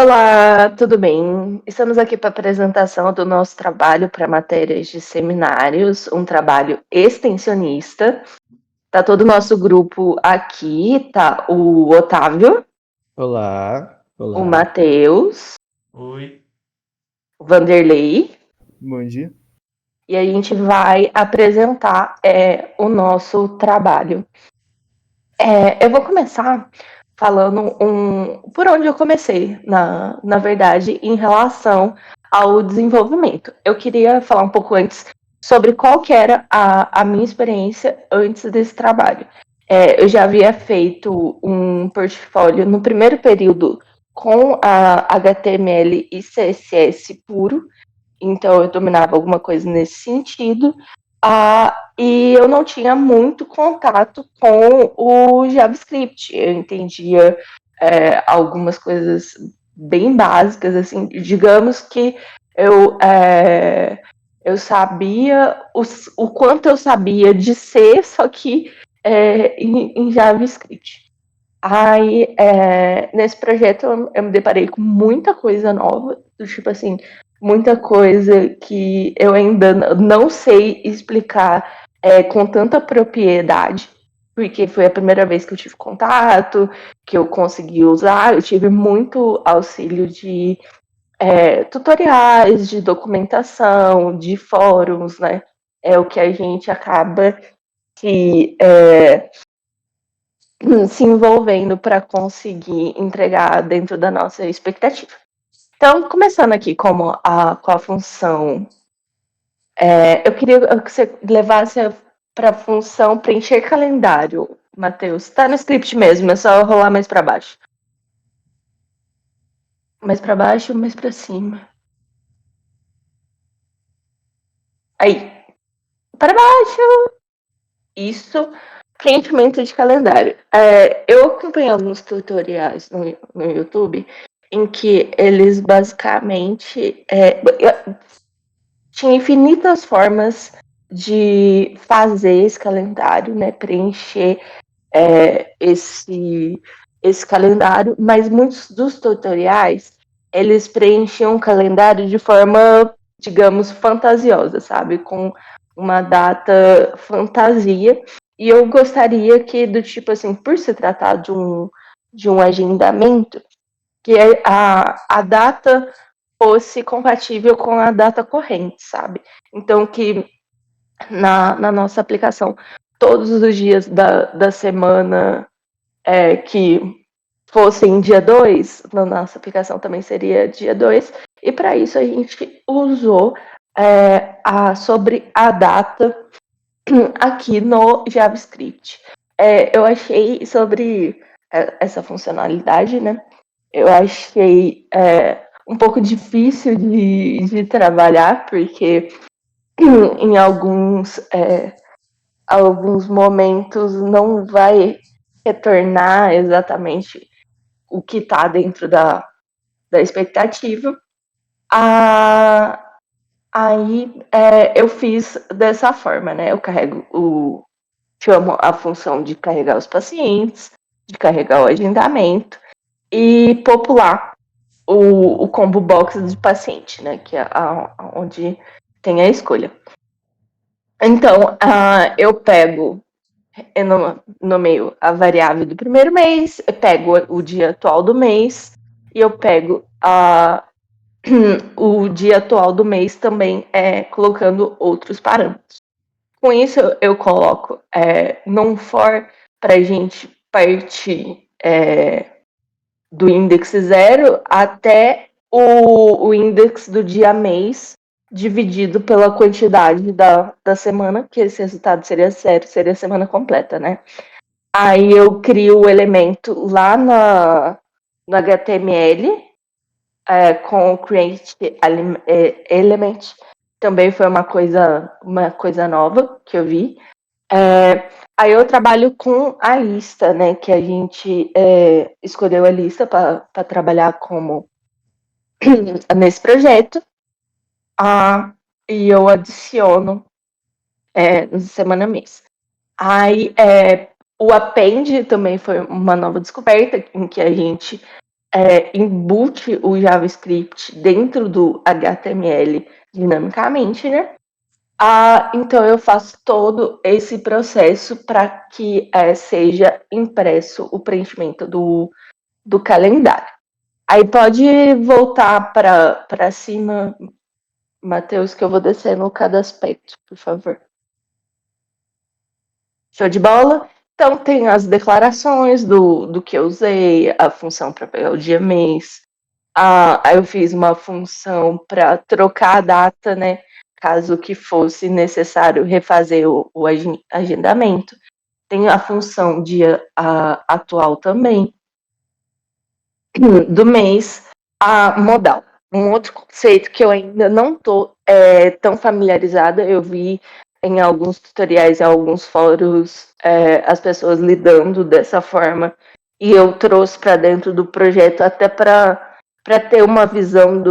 Olá, tudo bem? Estamos aqui para a apresentação do nosso trabalho para matérias de seminários, um trabalho extensionista. Tá todo o nosso grupo aqui, tá o Otávio, Olá, o olá. Matheus, Oi. o Vanderlei, Bom dia. e a gente vai apresentar o nosso trabalho. Eu vou começar falando por onde eu comecei, na verdade, em relação ao desenvolvimento. Eu queria falar um pouco antes sobre qual que era a minha experiência antes desse trabalho. Eu já havia feito um portfólio no primeiro período com a HTML e CSS puro, então eu dominava alguma coisa nesse sentido. E eu não tinha muito contato com o JavaScript. Eu entendia algumas coisas bem básicas, assim, digamos que eu sabia o quanto eu sabia de C, só que em JavaScript. Aí, nesse projeto, eu me deparei com muita coisa nova, do tipo assim, muita coisa que eu ainda não sei explicar com tanta propriedade, porque foi a primeira vez que eu tive contato, que eu consegui usar, eu tive muito auxílio de tutoriais, de documentação, de fóruns, né? É o que a gente acaba que se envolvendo para conseguir entregar dentro da nossa expectativa. Então, começando aqui com a função, eu queria que você levasse para a função preencher calendário, Matheus. Está no script mesmo, é só rolar mais para baixo. Mais para baixo, mais para cima. Aí, para baixo. Isso, preenchimento de calendário. Eu acompanhei alguns tutoriais no YouTube em que eles basicamente tinha infinitas formas de fazer esse calendário, né? Preencher esse calendário, mas muitos dos tutoriais eles preenchiam o calendário de forma, digamos, fantasiosa, sabe? Com uma data fantasia. E eu gostaria que, do tipo assim, por se tratar de um agendamento, que a data fosse compatível com a data corrente, sabe? Então, que na nossa aplicação, todos os dias da semana que fossem dia 2 na nossa aplicação também seria dia 2 e para isso a gente usou sobre a data aqui no JavaScript. Eu achei sobre essa funcionalidade, né? Eu achei um pouco difícil de trabalhar, porque em alguns momentos não vai retornar exatamente o que está dentro da expectativa. Aí eu fiz dessa forma, né? Eu chamo a função de carregar os pacientes, de carregar o agendamento e popular o combo box de paciente, né? Que é onde tem a escolha. Então, eu pego, eu nomeio a variável do primeiro mês, eu pego o dia atual do mês e eu pego o dia atual do mês também colocando outros parâmetros. Com isso, eu coloco num for para a gente partir do index 0 até o index do dia mês dividido pela quantidade da semana, que esse resultado seria 0, seria a semana completa, né? Aí eu crio o elemento lá no HTML com o create element, também foi uma coisa nova que eu vi. Aí eu trabalho com a lista, né? Que a gente escolheu a lista para trabalhar como nesse projeto. E eu adiciono no semana mês. Aí o append também foi uma nova descoberta em que a gente embute o JavaScript dentro do HTML dinamicamente, né? Então eu faço todo esse processo para que seja impresso o preenchimento do calendário. Aí pode voltar para cima, Matheus, que eu vou descendo cada aspecto, por favor. Show de bola? Então tem as declarações do que eu usei, a função para pegar o dia mês. Aí eu fiz uma função para trocar a data, né? Caso que fosse necessário refazer o agendamento. Tem a função dia atual também, do mês, a modal. Um outro conceito que eu ainda não estou tão familiarizada, eu vi em alguns tutoriais, em alguns fóruns, as pessoas lidando dessa forma, e eu trouxe para dentro do projeto até para ter uma visão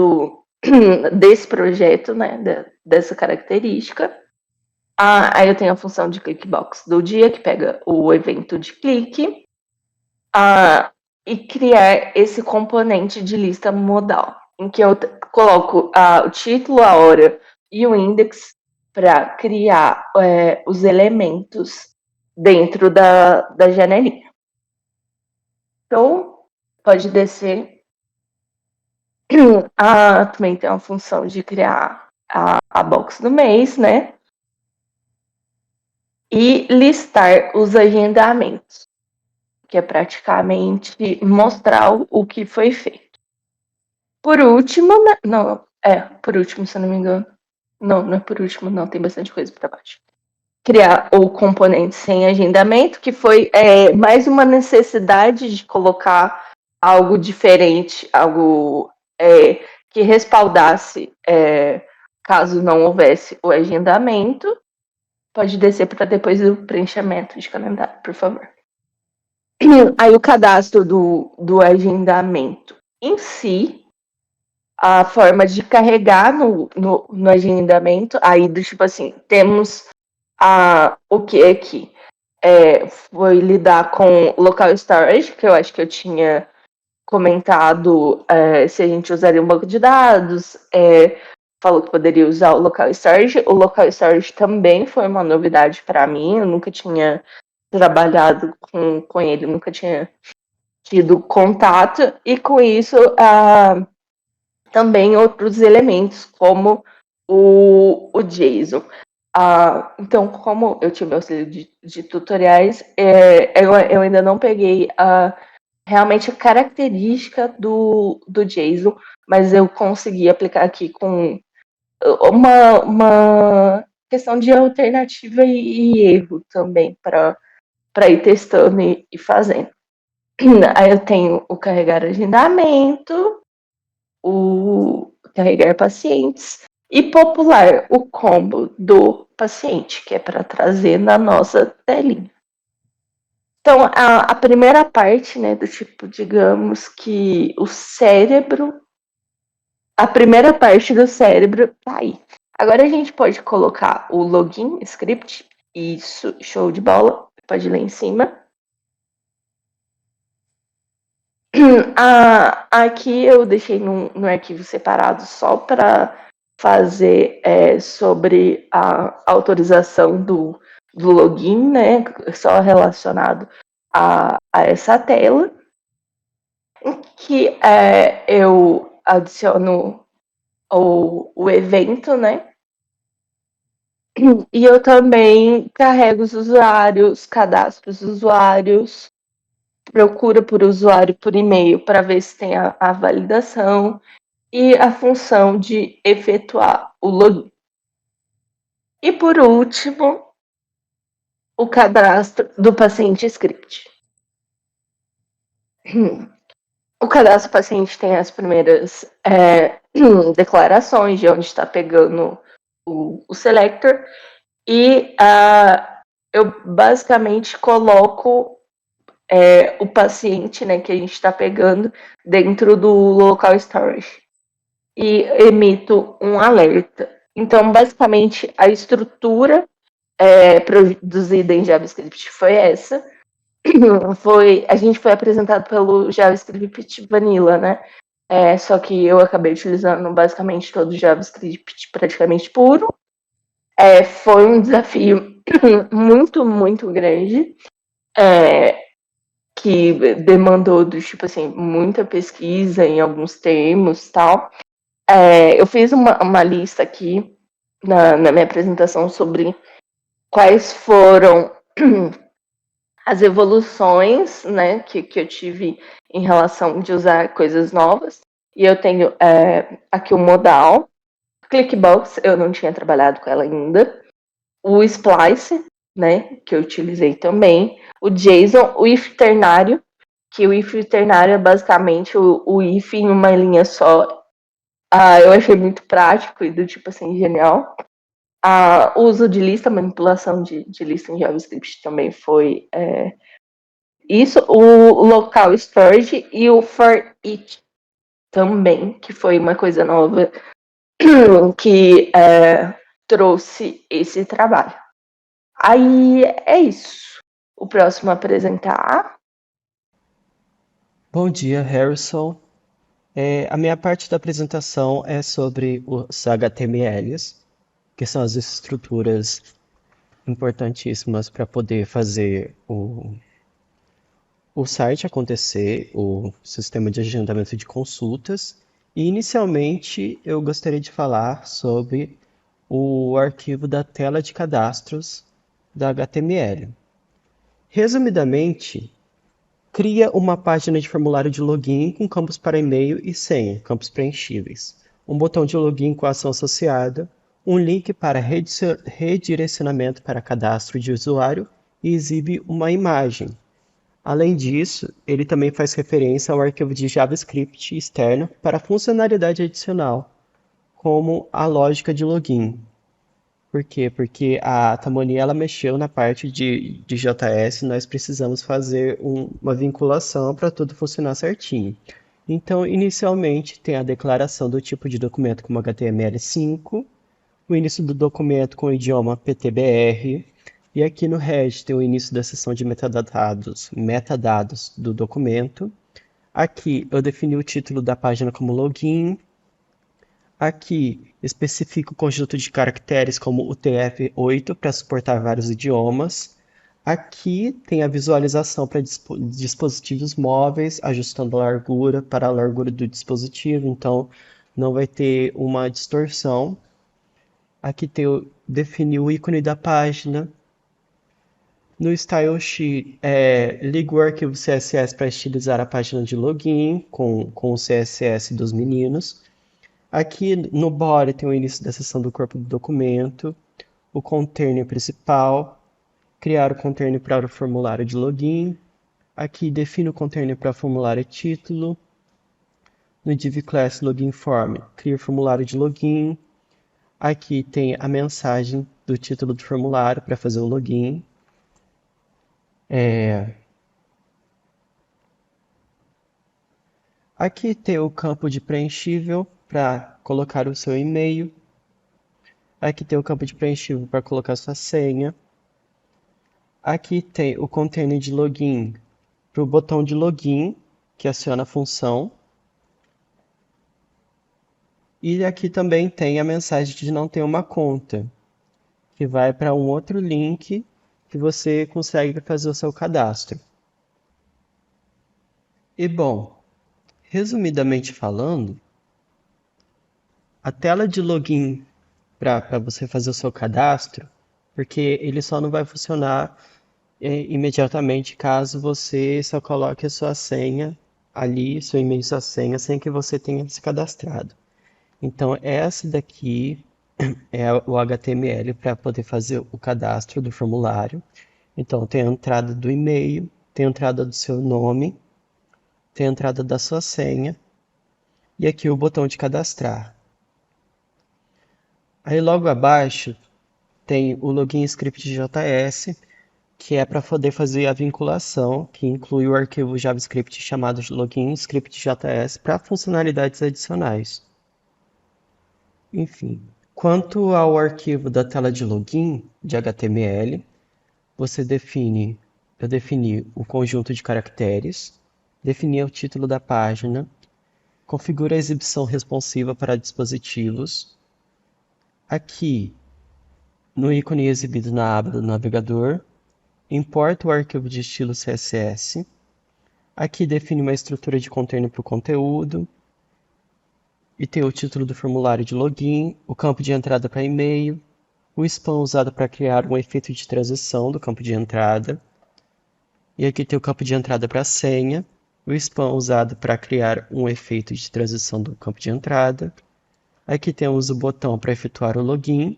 desse projeto, né, dessa característica. Aí eu tenho a função de clickbox do dia, que pega o evento de clique, e criar esse componente de lista modal, em que eu coloco o título, a hora e o index para criar os elementos dentro da janelinha. Então, pode descer. Também tem a função de criar a box do mês, né? E listar os agendamentos, que é praticamente mostrar o que foi feito. Por último, né? Não, por último, se eu não me engano. Não é por último, não, tem bastante coisa para baixo. Criar o componente sem agendamento, que foi mais uma necessidade de colocar algo diferente, algo que respaldasse caso não houvesse o agendamento. Pode descer para depois do preenchimento de calendário, por favor. Aí o cadastro do agendamento em si, a forma de carregar no agendamento, aí do tipo assim, temos o que aqui? Foi lidar com local storage, que eu acho que eu tinha comentado se a gente usaria um banco de dados, falou que poderia usar o local storage. O local storage também foi uma novidade para mim, eu nunca tinha trabalhado com ele, nunca tinha tido contato, e com isso também outros elementos, como o JSON. Então, como eu tive auxílio de tutoriais, eu ainda não peguei realmente a característica do JSON, mas eu consegui aplicar aqui com uma questão de alternativa e erro também, para ir testando e fazendo. Aí eu tenho o carregar agendamento, o carregar pacientes e popular o combo do paciente, que é para trazer na nossa telinha. Então, a primeira parte, né, do tipo, digamos que o cérebro, a primeira parte do cérebro tá aí. Agora a gente pode colocar o login script, isso, show de bola, pode ir lá em cima. Aqui eu deixei no arquivo separado só para fazer sobre a autorização do login, né? Só relacionado a essa tela, em que eu adiciono o evento, né? E eu também carrego os usuários, cadastro os usuários, procura por usuário por e-mail para ver se tem a validação, e a função de efetuar o login. E por último, o cadastro do paciente script. O cadastro do paciente tem as primeiras declarações de onde está pegando o selector, e eu basicamente coloco o paciente, né, que a gente está pegando dentro do local storage e emito um alerta. Então, basicamente, a estrutura produzida em JavaScript foi essa. a gente foi apresentado pelo JavaScript Vanilla, né? Só que eu acabei utilizando basicamente todo o JavaScript praticamente puro. Foi um desafio muito, muito grande, que demandou do tipo assim, muita pesquisa em alguns termos e tal. Eu fiz uma lista aqui na minha apresentação sobre quais foram as evoluções, né, que eu tive em relação de usar coisas novas. E eu tenho aqui o Modal, Clickbox, eu não tinha trabalhado com ela ainda, o Splice, né, que eu utilizei também, o JSON, o if ternário, que o if ternário é basicamente o if em uma linha só. Eu achei muito prático e do tipo assim, genial. O uso de lista, manipulação de lista em JavaScript também foi isso. O local storage e o for each também, que foi uma coisa nova que trouxe esse trabalho. Aí é isso. O próximo a apresentar. Bom dia, Harrison. A minha parte da apresentação é sobre os HTMLs, que são as estruturas importantíssimas para poder fazer o site acontecer, o sistema de agendamento de consultas. E inicialmente eu gostaria de falar sobre o arquivo da tela de cadastros da HTML. Resumidamente, cria uma página de formulário de login com campos para e-mail e senha, campos preenchíveis. Um botão de login com ação associada, um link para redirecionamento para cadastro de usuário e exibe uma imagem. Além disso, ele também faz referência ao arquivo de JavaScript externo para funcionalidade adicional, como a lógica de login. Por quê? Porque a Tamoni ela mexeu na parte de JS, nós precisamos fazer uma vinculação para tudo funcionar certinho. Então, inicialmente, tem a declaração do tipo de documento como HTML5, o início do documento com o idioma PTBR, e aqui no head tem o início da seção de metadados do documento. Aqui eu defini o título da página como login. Aqui especifico o conjunto de caracteres como UTF-8 para suportar vários idiomas. Aqui tem a visualização para dispositivos móveis, ajustando a largura para a largura do dispositivo, então não vai ter uma distorção. Aqui definir o ícone da página. No Style Sheet, ligo o arquivo CSS para estilizar a página de login com o CSS dos meninos. Aqui no body tem o início da seção do corpo do documento, o container principal, criar o container para o formulário de login. Aqui defino o container para formulário e título. No div class login form, cria o formulário de login. Aqui tem a mensagem do título do formulário para fazer o login. Aqui tem o campo de preenchível para colocar o seu e-mail. Aqui tem o campo de preenchível para colocar sua senha. Aqui tem o container de login para o botão de login, que aciona a função. E aqui também tem a mensagem de não ter uma conta, que vai para um outro link que você consegue fazer o seu cadastro. E bom, resumidamente falando, a tela de login para você fazer o seu cadastro, porque ele só não vai funcionar imediatamente caso você só coloque a sua senha ali, seu e-mail e sua senha, sem que você tenha se cadastrado. Então, essa daqui é o HTML para poder fazer o cadastro do formulário. Então, tem a entrada do e-mail, tem a entrada do seu nome, tem a entrada da sua senha e aqui o botão de cadastrar. Aí logo abaixo tem o login script JS, que é para poder fazer a vinculação, que inclui o arquivo JavaScript chamado login script.js para funcionalidades adicionais. Enfim, quanto ao arquivo da tela de login de HTML, você define eu defini o conjunto de caracteres, defini o título da página, configuro a exibição responsiva para dispositivos. Aqui, no ícone exibido na aba do navegador, importo o arquivo de estilo CSS. Aqui define uma estrutura de container para o conteúdo, e tem o título do formulário de login, o campo de entrada para e-mail, o spam usado para criar um efeito de transição do campo de entrada, e aqui tem o campo de entrada para senha, o spam usado para criar um efeito de transição do campo de entrada. Aqui temos o botão para efetuar o login,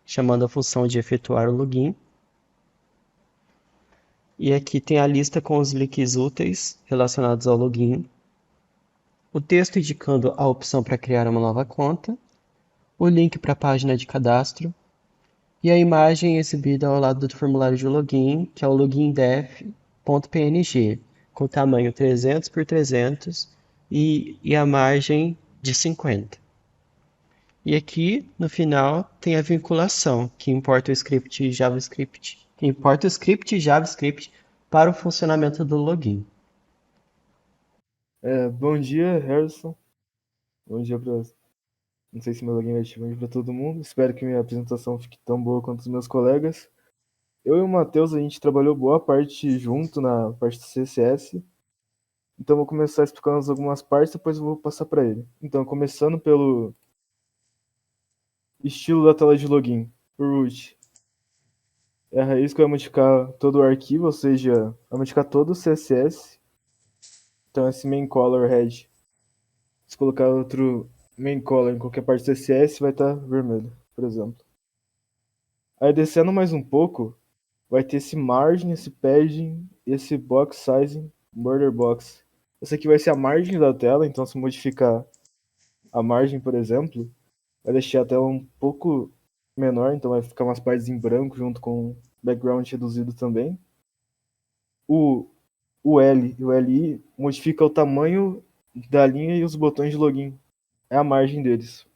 chamando a função de efetuar o login. E aqui tem a lista com os links úteis relacionados ao login, o texto indicando a opção para criar uma nova conta, o link para a página de cadastro e a imagem exibida ao lado do formulário de login, que é o logindef.png, com tamanho 300 por 300 e a margem de 50. E aqui, no final, tem a vinculação, que importa o script JavaScript, para o funcionamento do login. Bom dia, Harrison. Bom dia para. Não sei se meu login é ativo para todo mundo. Espero que minha apresentação fique tão boa quanto os meus colegas. Eu e o Matheus, a gente trabalhou boa parte junto na parte do CSS. Então, vou começar explicando algumas partes, depois eu vou passar para ele. Então, começando pelo estilo da tela de login, o root. É a raiz que vai modificar todo o arquivo, ou seja, vai modificar todo o CSS. Então, esse main color head. Se colocar outro main color em qualquer parte do CSS, vai estar vermelho, por exemplo. Aí, descendo mais um pouco, vai ter esse margin, esse padding, esse box sizing, border box. Essa aqui vai ser a margem da tela, então se modificar a margem, por exemplo, vai deixar a tela um pouco menor, então vai ficar umas partes em branco junto com o background reduzido também. O L e o LI modifica o tamanho da linha e os botões de login. É a margem deles.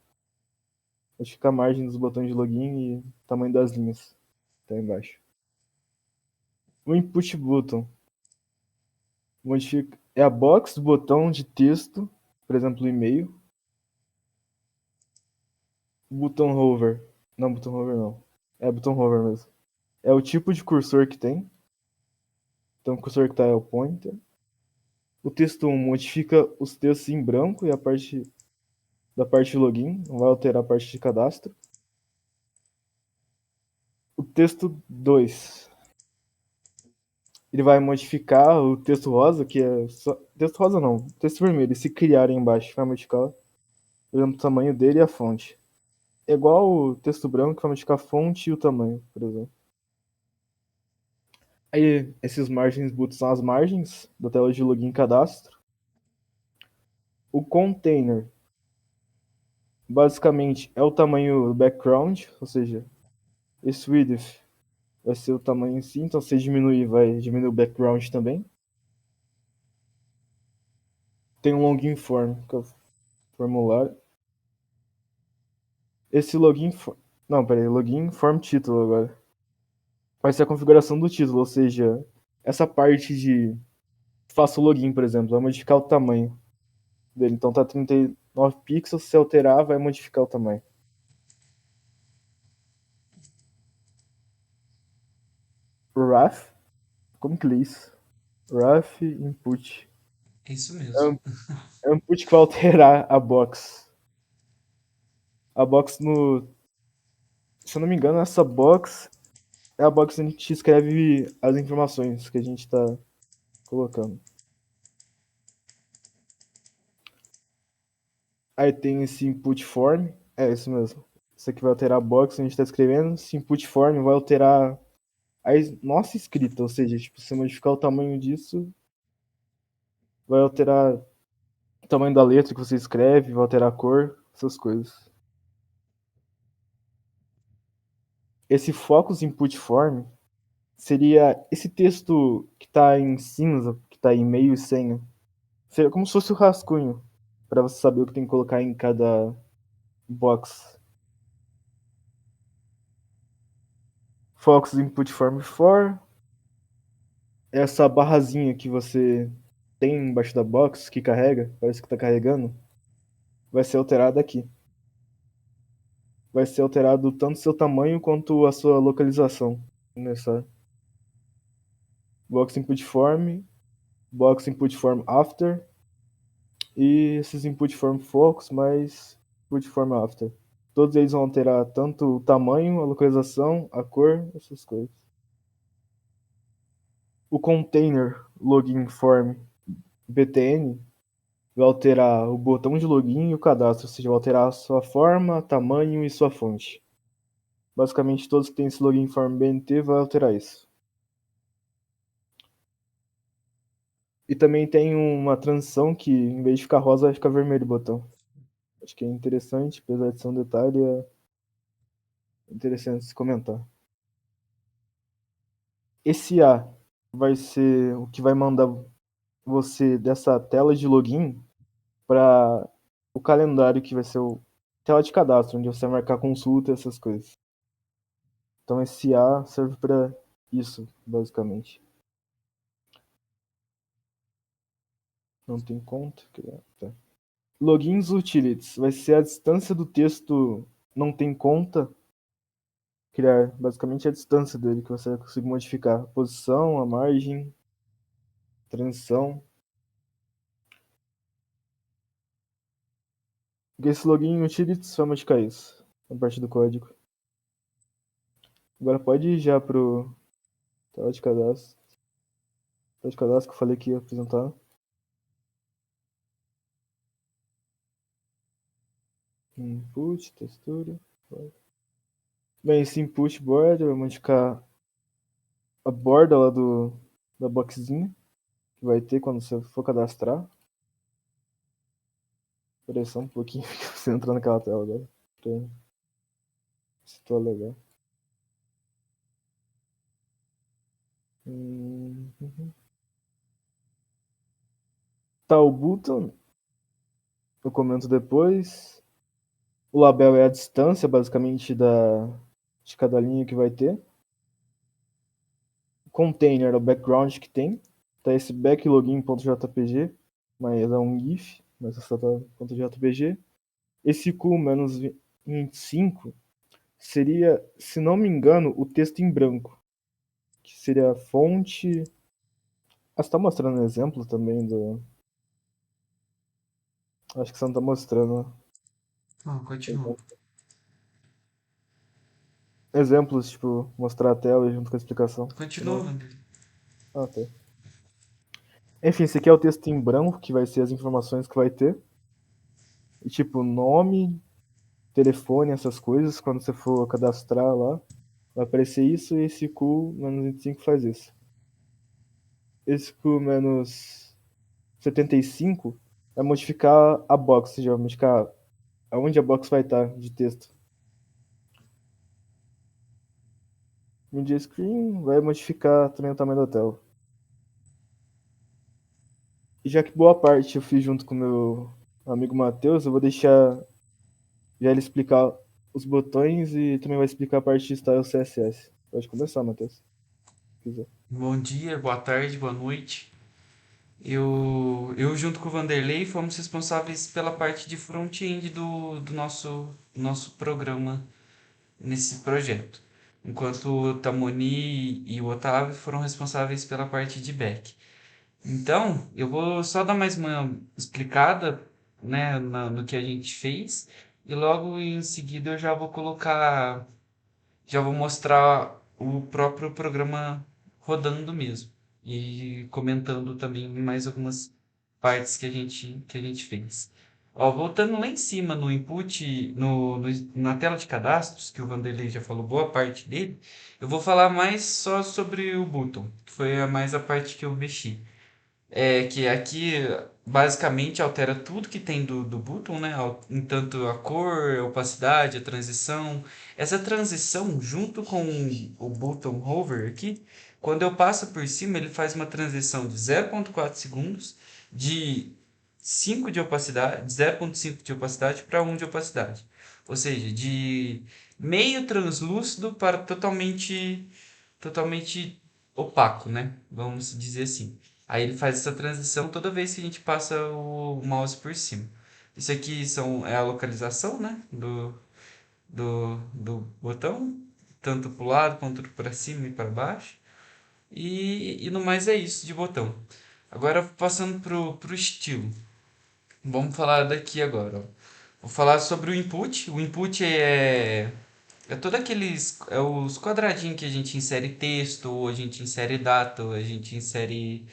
Modifica a margem dos botões de login e o tamanho das linhas. Tá aí embaixo. O input button modifica, é a box do botão de texto, por exemplo, o e-mail. Button hover. Não, button hover não. É button hover mesmo. É o tipo de cursor que tem. Então, o cursor que tá é o pointer. O texto 1 modifica os textos em branco e a parte da parte de login. Não vai alterar a parte de cadastro. O texto 2. Ele vai modificar o texto rosa, que é só... Texto rosa não. Texto vermelho. Se criar aí embaixo, vai modificar, por exemplo, o tamanho dele e a fonte. É igual o texto branco, que vai modificar a fonte e o tamanho, por exemplo. Aí, esses margens boot são as margens da tela de login e cadastro. O container, basicamente, é o tamanho do background, ou seja, esse width vai ser o tamanho em si, então se diminuir, vai diminuir o background também. Tem um login form, que é o formulário. Esse login... Não, peraí, login form título agora. Vai ser a configuração do título, ou seja, essa parte de faço login, por exemplo, vai modificar o tamanho dele. Então tá 39 pixels, se alterar, vai modificar o tamanho. Raf? Como que lê isso? Raf input. É isso mesmo. É um input que vai alterar a box. A box no... Se eu não me engano, essa box é a box onde a gente escreve as informações que a gente tá colocando. Aí tem esse input form. É isso mesmo. Isso aqui vai alterar a box onde a gente tá escrevendo. Esse input form vai alterar a nossa escrita. Ou seja, tipo, se modificar o tamanho disso, vai alterar o tamanho da letra que você escreve, vai alterar a cor, essas coisas. Esse focus input form seria esse texto que está em cinza, que está em meio e senha. Seria como se fosse o rascunho, para você saber o que tem que colocar em cada box. Focus input form for. essa barrazinha que você tem embaixo da box, que carrega, parece que tá carregando, vai ser alterada aqui. Vai ser alterado tanto seu tamanho quanto a sua localização nessa box input form, box input form after e esses input form focus mais input form after. Todos eles vão alterar tanto o tamanho, a localização, a cor, essas coisas. O container login form btn vai alterar o botão de login e o cadastro, ou seja, vai alterar a sua forma, tamanho e sua fonte. Basicamente, todos que têm esse login form BNT vai alterar isso. E também tem uma transição que, em vez de ficar rosa, vai ficar vermelho o botão. Acho que é interessante, apesar de ser um detalhe, é interessante se comentar. Esse A vai ser o que vai mandar você dessa tela de login para o calendário que vai ser o tela de cadastro, onde você vai marcar consulta e essas coisas. Então esse A serve para isso, basicamente. Não tem conta? Tá. Logins utilities vai ser a distância do texto não tem conta. Criar basicamente a distância dele, que você vai conseguir modificar a posição, a margem, transição. Porque esse login utilities vai modificar isso, a parte do código. Agora pode ir já pro tela de cadastro. Tela de cadastro que eu falei que ia apresentar. Input, textura. Bem, esse input border vai modificar a borda lá da boxzinha que vai ter quando você for cadastrar. Espera só um pouquinho que você entrou naquela tela agora. Se tô legal. Tá o button, eu comento depois. O label é a distância, basicamente, de cada linha que vai ter. O container é o background que tem. Tá esse backlogin.jpg, mas é um GIF, mas é só tá .jpg. Esse Q-25 seria, se não me engano, o texto em branco, que seria a fonte. Ah, você tá mostrando exemplo também do. Acho que você não tá mostrando, né? Não, continua. Exemplos, tipo, mostrar a tela junto com a explicação. Continua, Wander. Ah, tá. Enfim, esse aqui é o texto em branco, que vai ser as informações que vai ter. E, tipo, nome, telefone, essas coisas. Quando você for cadastrar lá, vai aparecer isso e esse Q-25 faz isso. Esse Q-75 vai modificar a box, ou seja, vai modificar aonde a box vai estar de texto. Media Screen vai modificar também o tamanho da tela. E já que boa parte eu fiz junto com o meu amigo Matheus, eu vou deixar já ele explicar os botões e também vai explicar a parte de Style CSS. Pode começar, Matheus, se quiser. Bom dia, boa tarde, boa noite. Eu junto com o Vanderlei, fomos responsáveis pela parte de front-end do nosso programa nesse projeto. Enquanto o Tamoni e o Otávio foram responsáveis pela parte de back. Então, eu vou só dar mais uma explicada, né, no que a gente fez. E logo em seguida eu já vou mostrar o próprio programa rodando mesmo. E comentando também mais algumas partes que a gente fez. Ó, voltando lá em cima no input, na tela de cadastros, que o Vanderlei já falou boa parte dele, eu vou falar mais só sobre o button, que foi mais a parte que eu mexi. É que aqui basicamente altera tudo que tem do button, né? Em tanto a cor, a opacidade, a transição. Essa transição, junto com o button hover aqui, quando eu passo por cima, ele faz uma transição de 0,4 segundos, de 5 de opacidade, de 0,5 de opacidade para 1 de opacidade. Ou seja, de meio translúcido para totalmente opaco, né? Vamos dizer assim. Aí ele faz essa transição toda vez que a gente passa o mouse por cima. Isso aqui é a localização, né? Do botão, tanto para o lado quanto para cima e para baixo. E no mais é isso de botão. Agora passando pro estilo. Vamos falar daqui agora, ó. Vou falar sobre o input. O input é todo aqueles. É os quadradinhos que a gente insere texto, ou a gente insere data, ou a gente insere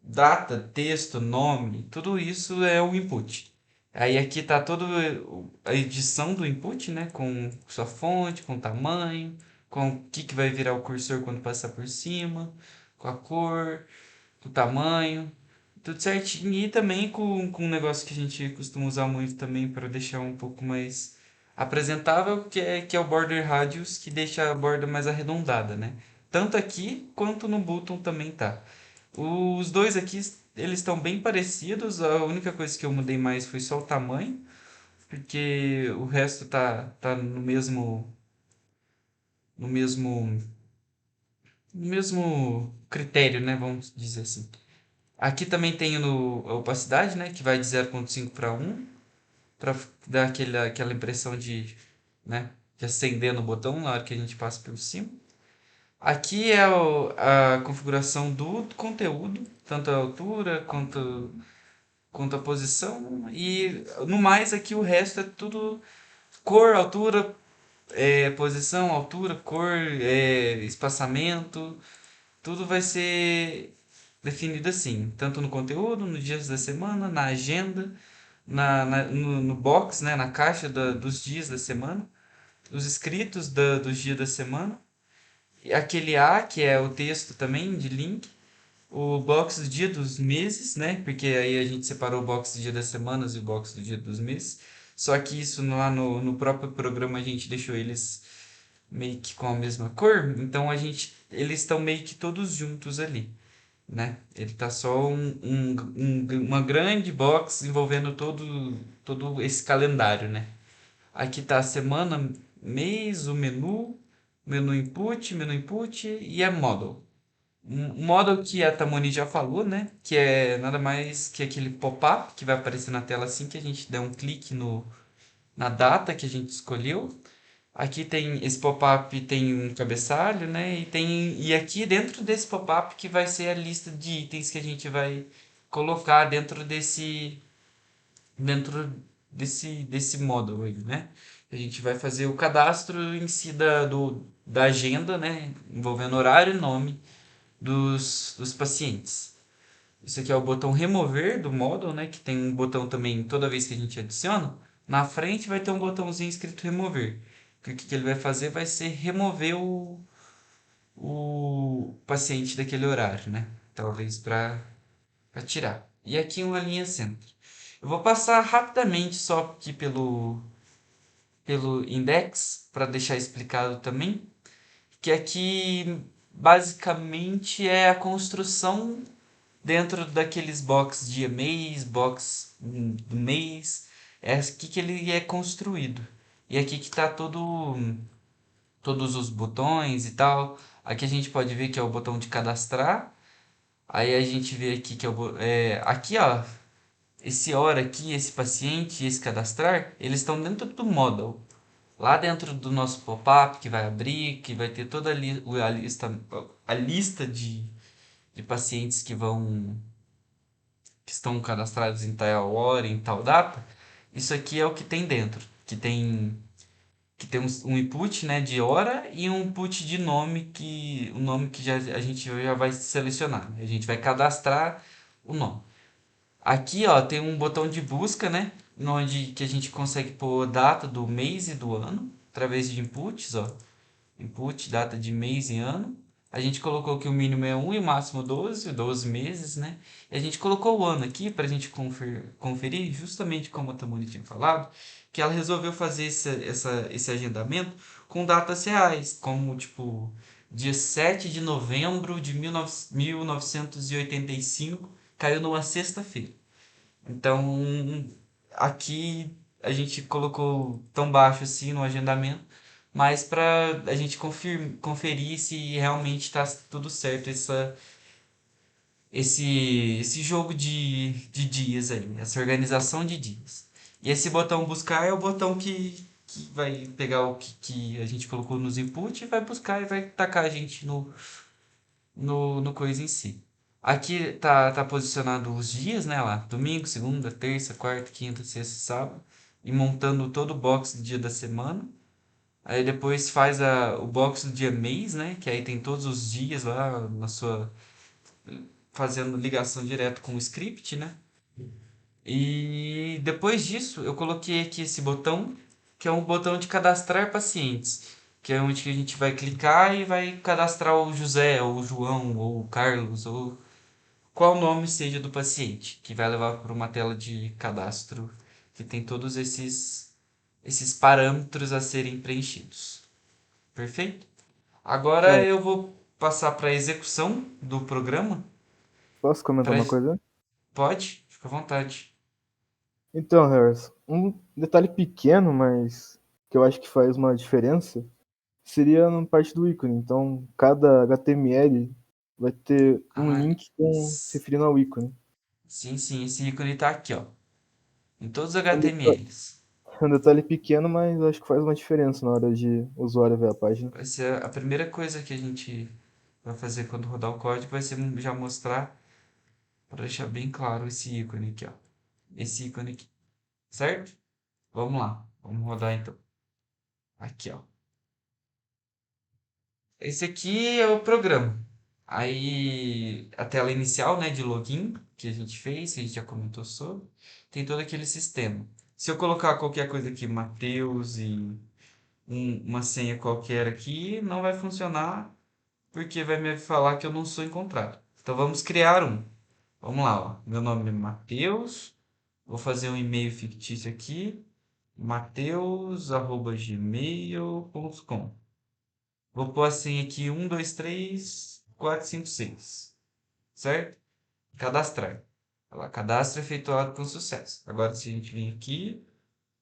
data, texto, nome. Tudo isso é o input. Aí aqui tá toda a edição do input, né? Com sua fonte, com tamanho, com o que vai virar o cursor quando passar por cima, com a cor, com o tamanho. Tudo certinho. E também com um negócio que a gente costuma usar muito também para deixar um pouco mais apresentável, que é o border radius, que deixa a borda mais arredondada, né? Tanto aqui quanto no bottom também tá. Os dois aqui, eles estão bem parecidos. A única coisa que eu mudei mais foi só o tamanho, porque o resto tá no mesmo, no mesmo critério, né? Vamos dizer assim. Aqui também tem a opacidade, né, que vai de 0,5 para 1, para dar aquela impressão né, de acender no botão na hora que a gente passa por cima. Aqui é a configuração do conteúdo, tanto a altura quanto a posição. E no mais aqui o resto é tudo cor, altura, posição, altura, cor, espaçamento. Tudo vai ser definido assim, tanto no conteúdo, nos dias da semana, na agenda, no box, né, na caixa dos dias da semana, os escritos dos dias da semana, e aquele A, que é o texto também de link, o box do dia dos meses, né, porque aí a gente separou o box do dia das semanas e o box do dia dos meses, só que isso lá no próprio programa a gente deixou eles meio que com a mesma cor, então eles estão meio que todos juntos ali, né? Ele tá só uma grande box envolvendo todo esse calendário, né? Aqui tá a semana, mês, o menu input e a model. Um model que a Tamoni já falou, né? Que é nada mais que aquele pop-up que vai aparecer na tela assim que a gente der um clique na data que a gente escolheu. Aqui tem esse pop-up, tem um cabeçalho, né? E aqui dentro desse pop-up que vai ser a lista de itens que a gente vai colocar dentro desse módulo aí, né? A gente vai fazer o cadastro em si da agenda, né? Envolvendo horário e nome dos pacientes. Isso aqui é o botão remover do módulo, né? Que tem um botão também toda vez que a gente adiciona. Na frente vai ter um botãozinho escrito remover. Que o que ele vai fazer vai ser remover o paciente daquele horário, né? Talvez para tirar. E aqui uma linha centro. Eu vou passar rapidamente só aqui pelo index para deixar explicado também. Que aqui basicamente é a construção dentro daqueles box dia mês, box do mês, é aqui que ele é construído. E aqui que está todos os botões e tal. Aqui a gente pode ver que é o botão de cadastrar. Aí a gente vê aqui que aqui ó, esse hora aqui, esse paciente, esse cadastrar, eles estão dentro do model. Lá dentro do nosso pop-up que vai abrir, que vai ter toda a lista de pacientes que estão cadastrados em tal hora, em tal data, isso aqui é o que tem dentro, que tem um input, né, de hora e um input de nome o nome que a gente já vai selecionar, né? A gente vai cadastrar o nome. Aqui, ó, tem um botão de busca, né, onde que a gente consegue pôr data do mês e do ano através de inputs, ó. Input, data de mês e ano. A gente colocou que o mínimo é 1 e o máximo 12 meses, né? E a gente colocou o ano aqui para a gente conferir, justamente como a Tamoni tinha falado, que ela resolveu fazer esse agendamento com datas reais, como tipo dia 7 de novembro de 1985, caiu numa sexta-feira. Então, aqui a gente colocou tão baixo assim no agendamento, mas para a gente conferir se realmente está tudo certo esse jogo de dias aí, essa organização de dias. E esse botão buscar é o botão que vai pegar o que a gente colocou nos input e vai buscar e vai tacar a gente no coisa em si. Aqui tá posicionado os dias, né, lá, domingo, segunda, terça, quarta, quinta, sexta, sábado, e montando todo o box do dia da semana. Aí depois faz o box do dia mês, né, que aí tem todos os dias lá na sua fazendo ligação direto com o script, né? E depois disso, eu coloquei aqui esse botão, que é um botão de cadastrar pacientes, que é onde que a gente vai clicar e vai cadastrar o José, ou o João, ou o Carlos, ou qual nome seja do paciente, que vai levar para uma tela de cadastro que tem todos esses parâmetros a serem preenchidos. Perfeito? Agora É, eu vou passar para a execução do programa. posso comentar Pra... uma coisa? Pode? Fica à vontade. Então, Harris, um detalhe pequeno, mas que eu acho que faz uma diferença, seria na parte do ícone. Então, cada HTML vai ter um Ah, link se s- referindo ao ícone. sim, sim, esse ícone tá aqui, ó. Em todos os É HTMLs. um detalhe pequeno, mas eu acho que faz uma diferença na hora de o usuário ver a página. Vai ser a primeira coisa que a gente vai fazer quando rodar o código, vai ser já mostrar, para deixar bem claro esse ícone aqui, ó. Esse ícone aqui, certo? Vamos lá, vamos rodar então. Aqui, ó. Esse aqui é o programa. Aí a tela inicial, né, de login que a gente fez, que a gente já comentou sobre, tem todo aquele sistema. Se eu colocar qualquer coisa aqui, Matheus e uma senha qualquer aqui, não vai funcionar porque vai me falar que eu não sou encontrado. Então vamos criar um. Vamos lá, ó. Meu nome é Matheus. Vou fazer um e-mail fictício aqui, mateus@gmail.com. Vou pôr assim aqui 1, 2, 3, 4, 5, 6. Certo? Cadastrar. Olha lá, cadastro efetuado com sucesso. Agora se a gente vir aqui,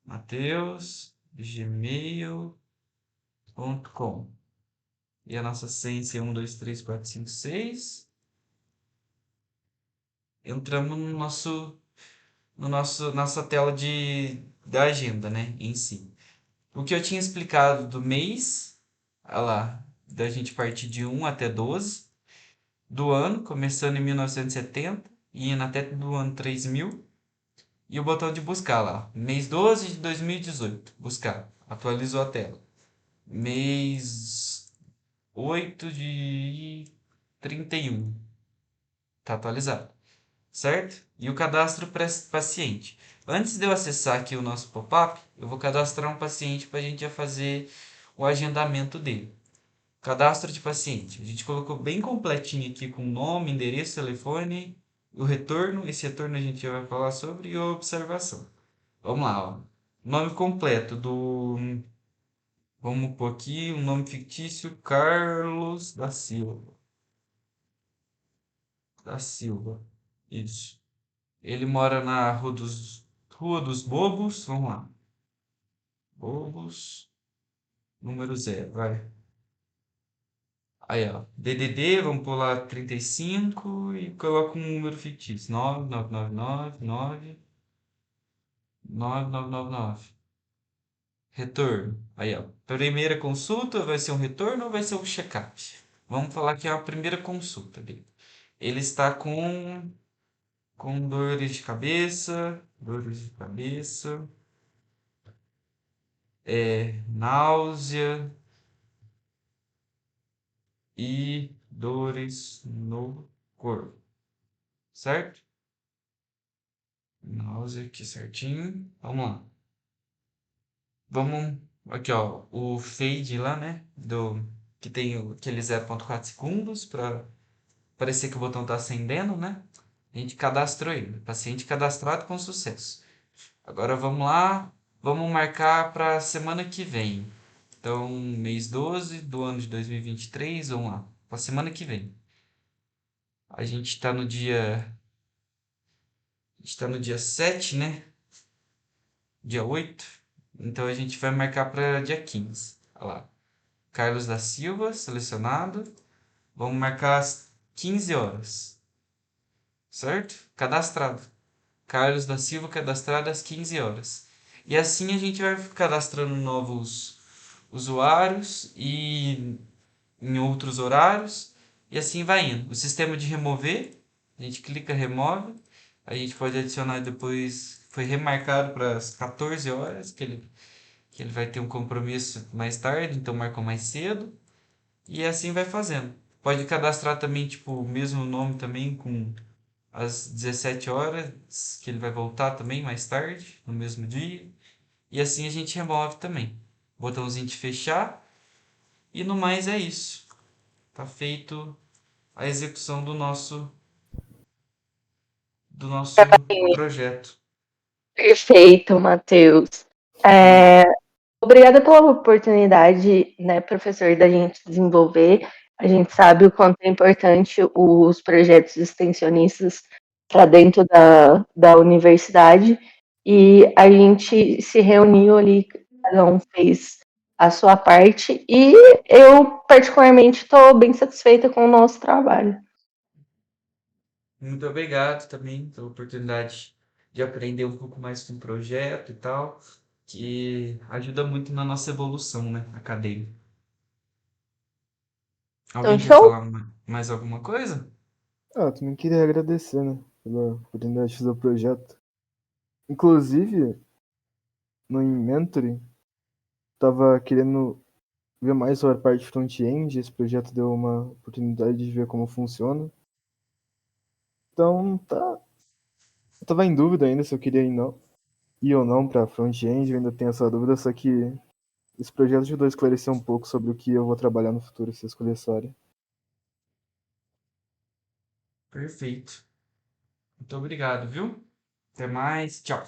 mateus@gmail.com. E a nossa senha é 1, 2, 3, 4, 5, 6. Entramos no nossa tela da agenda, né, em si. O que eu tinha explicado do mês, olha lá, da gente partir de 1 até 12, do ano, começando em 1970 e indo até do ano 3000, e o botão de buscar lá, mês 12 de 2018, buscar, atualizou a tela. Mês 8 de 31, tá atualizado. Certo? E o cadastro paciente. Antes de eu acessar aqui o nosso pop-up, eu vou cadastrar um paciente para a gente já fazer o agendamento dele. Cadastro de paciente. A gente colocou bem completinho aqui com nome, endereço, telefone, o retorno. Esse retorno a gente já vai falar sobre e a observação. Vamos lá, ó. Nome completo do. Vamos pôr aqui um nome fictício: Carlos da Silva. Da Silva. Isso. Ele mora na Rua dos Bobos. Vamos lá. Bobos, número 0, vai. Aí, ó. DDD, vamos pular 35 e coloca um número fictício. 99999. Retorno. Aí, ó. Primeira consulta vai ser um retorno ou vai ser um check-up? Vamos falar que é a primeira consulta dele. Ele está com dores de cabeça, náusea e dores no corpo, certo? Náusea aqui certinho. Vamos lá. Vamos aqui, ó, o fade lá, né, que tem aquele 0,4 segundos para parecer que o botão está acendendo, né? A gente cadastrou ele, paciente cadastrado com sucesso. Agora vamos lá, vamos marcar para semana que vem. Então, mês 12 do ano de 2023, vamos lá, para semana que vem. A gente está no dia está no dia 7, né? Dia 8. Então a gente vai marcar para dia 15. Olha lá. Carlos da Silva, selecionado. Vamos marcar às 15 horas. Certo? Cadastrado. Carlos da Silva, cadastrado às 15 horas. E assim a gente vai cadastrando novos usuários e em outros horários. E assim vai indo. O sistema de remover, a gente clica, remove. A gente pode adicionar depois. Foi remarcado para as 14 horas, que ele vai ter um compromisso mais tarde, então marcou mais cedo. E assim vai fazendo. Pode cadastrar também, tipo, o mesmo nome também com às 17 horas, que ele vai voltar também mais tarde, no mesmo dia. E assim a gente remove também. Botãozinho de fechar. E no mais é isso. Tá feito a execução do nosso projeto. Perfeito, Matheus. Hum. Obrigada pela oportunidade, né, professor, da gente desenvolver. A gente sabe o quanto é importante os projetos extensionistas para dentro da universidade e a gente se reuniu ali, cada um fez a sua parte e eu, particularmente, estou bem satisfeita com o nosso trabalho. Muito obrigado também pela oportunidade de aprender um pouco mais com o projeto e tal, que ajuda muito na nossa evolução, né, acadêmica. Então, Alguém quer show? falar mais alguma coisa? Ah, também queria agradecer, né, pela oportunidade de fazer o projeto. Inclusive, no Inventory, tava querendo ver mais sobre a parte front-end. Esse projeto deu uma oportunidade de ver como funciona. Então, tá. Eu tava em dúvida ainda se eu queria ir ou não pra front-end. Eu ainda tenho essa dúvida, só que esse projeto ajudou a esclarecer um pouco sobre o que eu vou trabalhar no futuro, se eu escolher essa área. Perfeito. Muito obrigado, viu? Até mais. Tchau.